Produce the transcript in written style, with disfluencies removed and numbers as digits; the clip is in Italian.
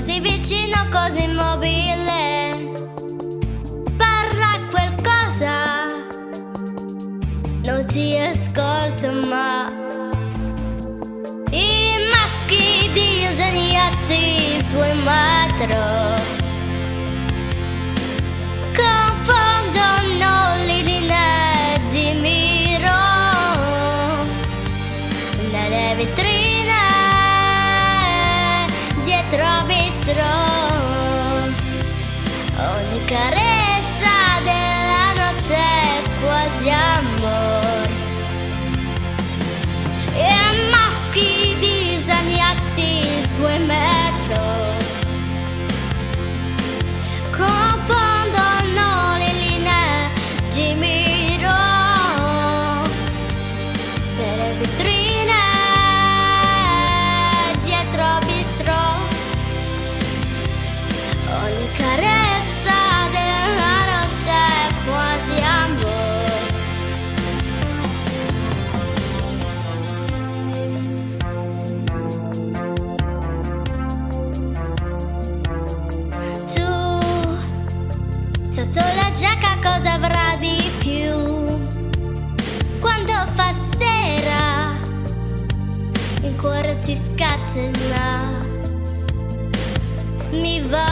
Così vicino, così immobile, parla qualcosa, non ti ascolto ma i maschi disegnati sul metro confondono le linee di miro nelle vetrine dietro vitro. Ogni carezza della notte è quasi amor. E maschi disegnati sui metro confondono le linee di miro nelle vetrine dietro bistro. Ogni carezza della notte è quasi amor. Tu, sotto la giacca cosa avrà di più? Quando fa sera, il cuore si scatena. Mi va